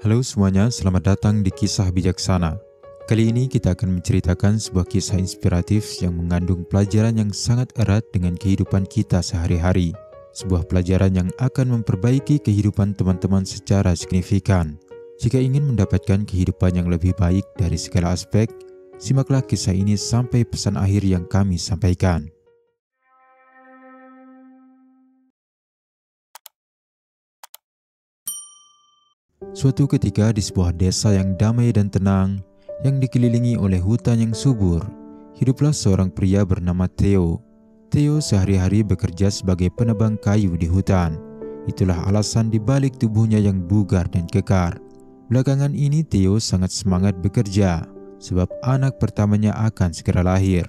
Halo semuanya, selamat datang di Kisah Bijaksana. Kali ini kita akan menceritakan sebuah kisah inspiratif yang mengandung pelajaran yang sangat erat dengan kehidupan kita sehari-hari. Sebuah pelajaran yang akan memperbaiki kehidupan teman-teman secara signifikan. Jika ingin mendapatkan kehidupan yang lebih baik dari segala aspek, simaklah kisah ini sampai pesan akhir yang kami sampaikan. Suatu ketika di sebuah desa yang damai dan tenang, yang dikelilingi oleh hutan yang subur, hiduplah seorang pria bernama Theo. Theo sehari-hari bekerja sebagai penebang kayu di hutan. Itulah alasan dibalik tubuhnya yang bugar dan kekar. Belakangan ini Theo sangat semangat bekerja, sebab anak pertamanya akan segera lahir.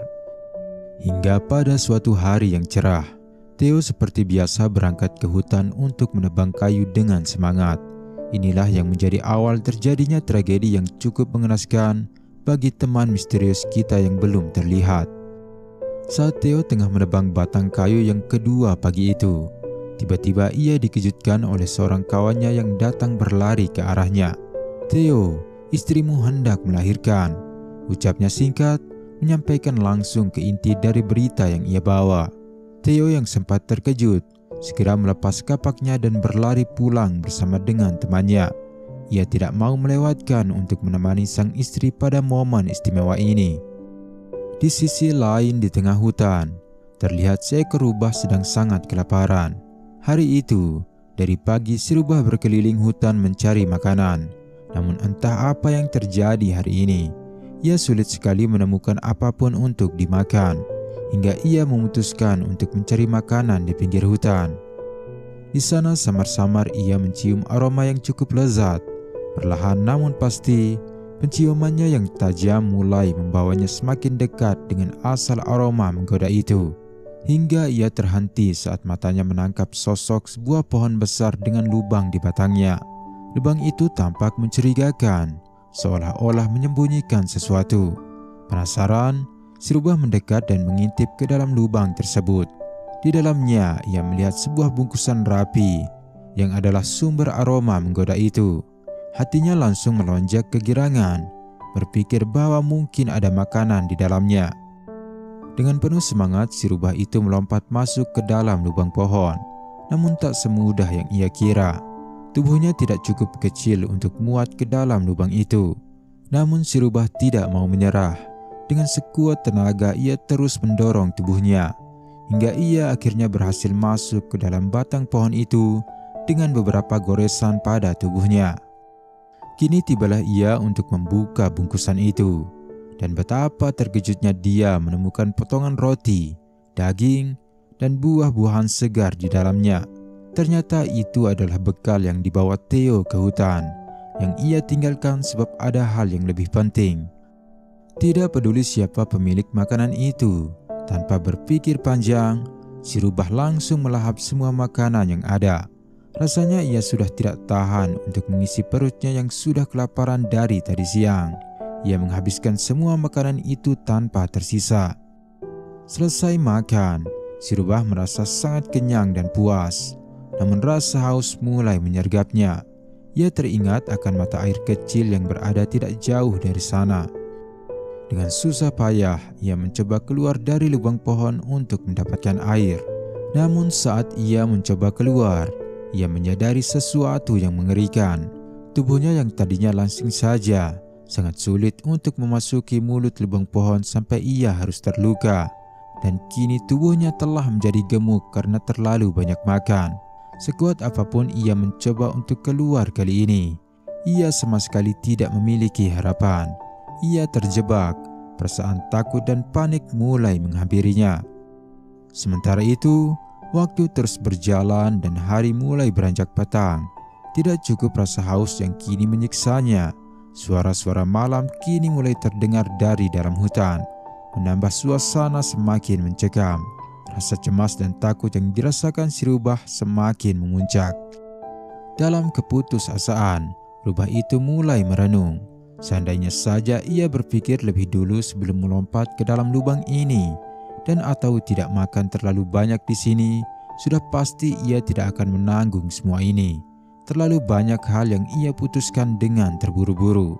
Hingga pada suatu hari yang cerah, Theo seperti biasa berangkat ke hutan untuk menebang kayu dengan semangat. Inilah yang menjadi awal terjadinya tragedi yang cukup mengenaskan bagi teman misterius kita yang belum terlihat. Saat Theo tengah menebang batang kayu yang kedua pagi itu, tiba-tiba ia dikejutkan oleh seorang kawannya yang datang berlari ke arahnya. "Theo, istrimu hendak melahirkan," ucapnya singkat, menyampaikan langsung ke inti dari berita yang ia bawa. Theo yang sempat terkejut segera melepas kapaknya dan berlari pulang bersama dengan temannya. Ia tidak mau melewatkan untuk menemani sang istri pada momen istimewa ini. Di sisi lain di tengah hutan, terlihat seekor rubah sedang sangat kelaparan. Hari itu, dari pagi si rubah berkeliling hutan mencari makanan. Namun entah apa yang terjadi hari ini, ia sulit sekali menemukan apapun untuk dimakan. Hingga ia memutuskan untuk mencari makanan di pinggir hutan. Di sana samar-samar ia mencium aroma yang cukup lezat. Perlahan namun pasti, penciumannya yang tajam mulai membawanya semakin dekat dengan asal aroma menggoda itu. Hingga ia terhenti saat matanya menangkap sosok sebuah pohon besar dengan lubang di batangnya. Lubang itu tampak mencurigakan, seolah-olah menyembunyikan sesuatu. Penasaran, si rubah mendekat dan mengintip ke dalam lubang tersebut. Di dalamnya ia melihat sebuah bungkusan rapi yang adalah sumber aroma menggoda itu. Hatinya langsung melonjak kegirangan, berpikir bahwa mungkin ada makanan di dalamnya. Dengan penuh semangat si rubah itu melompat masuk ke dalam lubang pohon. Namun tak semudah yang ia kira. Tubuhnya tidak cukup kecil untuk muat ke dalam lubang itu. Namun si rubah tidak mau menyerah. Dengan sekuat tenaga ia terus mendorong tubuhnya, hingga ia akhirnya berhasil masuk ke dalam batang pohon itu dengan beberapa goresan pada tubuhnya. Kini tibalah ia untuk membuka bungkusan itu, dan betapa terkejutnya dia menemukan potongan roti, daging, dan buah-buahan segar di dalamnya. Ternyata itu adalah bekal yang dibawa Theo ke hutan, yang ia tinggalkan sebab ada hal yang lebih penting. Tidak peduli siapa pemilik makanan itu, tanpa berpikir panjang, si rubah langsung melahap semua makanan yang ada. Rasanya ia sudah tidak tahan untuk mengisi perutnya yang sudah kelaparan dari tadi siang. Ia menghabiskan semua makanan itu tanpa tersisa. Selesai makan, si rubah merasa sangat kenyang dan puas. Namun rasa haus mulai menyergapnya. Ia teringat akan mata air kecil yang berada tidak jauh dari sana. Dengan susah payah, ia mencoba keluar dari lubang pohon untuk mendapatkan air. Namun saat ia mencoba keluar, ia menyadari sesuatu yang mengerikan. Tubuhnya yang tadinya langsing saja, sangat sulit untuk memasuki mulut lubang pohon sampai ia harus terluka. Dan kini tubuhnya telah menjadi gemuk karena terlalu banyak makan. Sekuat apapun ia mencoba untuk keluar kali ini, ia sama sekali tidak memiliki harapan. Ia terjebak, perasaan takut dan panik mulai menghampirinya. Sementara itu, waktu terus berjalan dan hari mulai beranjak petang. Tidak cukup rasa haus yang kini menyiksanya. Suara-suara malam kini mulai terdengar dari dalam hutan, menambah suasana semakin mencekam. Rasa cemas dan takut yang dirasakan si rubah semakin memuncak. Dalam keputusasaan, rubah itu mulai merenung. Seandainya saja ia berpikir lebih dulu sebelum melompat ke dalam lubang ini, dan atau tidak makan terlalu banyak di sini, sudah pasti ia tidak akan menanggung semua ini. Terlalu banyak hal yang ia putuskan dengan terburu-buru.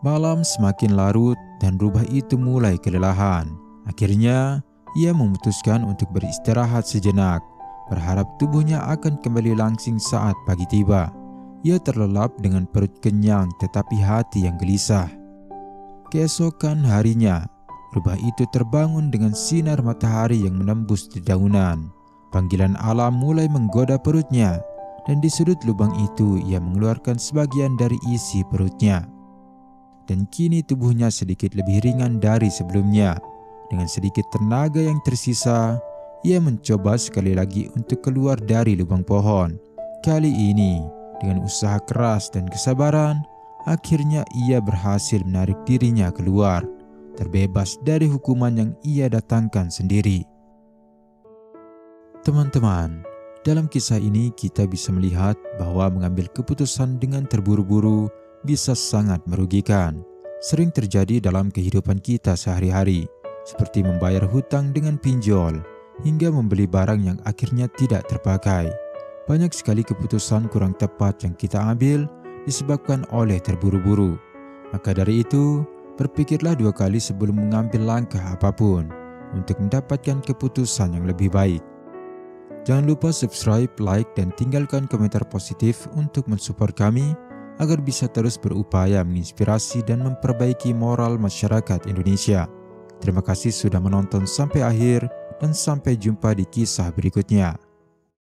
Malam semakin larut dan rubah itu mulai kelelahan. Akhirnya, ia memutuskan untuk beristirahat sejenak, berharap tubuhnya akan kembali langsing saat pagi tiba. Ia terlelap dengan perut kenyang tetapi hati yang gelisah. Keesokan harinya, rubah itu terbangun dengan sinar matahari yang menembus dedaunan. Panggilan alam mulai menggoda perutnya, dan di sudut lubang itu ia mengeluarkan sebagian dari isi perutnya. Dan kini tubuhnya sedikit lebih ringan dari sebelumnya. Dengan sedikit tenaga yang tersisa, ia mencoba sekali lagi untuk keluar dari lubang pohon. Kali ini, dengan usaha keras dan kesabaran, akhirnya ia berhasil menarik dirinya keluar, terbebas dari hukuman yang ia datangkan sendiri. Teman-teman, dalam kisah ini kita bisa melihat bahwa mengambil keputusan dengan terburu-buru bisa sangat merugikan. Sering terjadi dalam kehidupan kita sehari-hari, seperti membayar hutang dengan pinjol, hingga membeli barang yang akhirnya tidak terpakai. Banyak sekali keputusan kurang tepat yang kita ambil disebabkan oleh terburu-buru. Maka dari itu, berpikirlah 2 kali sebelum mengambil langkah apapun untuk mendapatkan keputusan yang lebih baik. Jangan lupa subscribe, like, dan tinggalkan komentar positif untuk mensupport kami agar bisa terus berupaya menginspirasi dan memperbaiki moral masyarakat Indonesia. Terima kasih sudah menonton sampai akhir dan sampai jumpa di kisah berikutnya.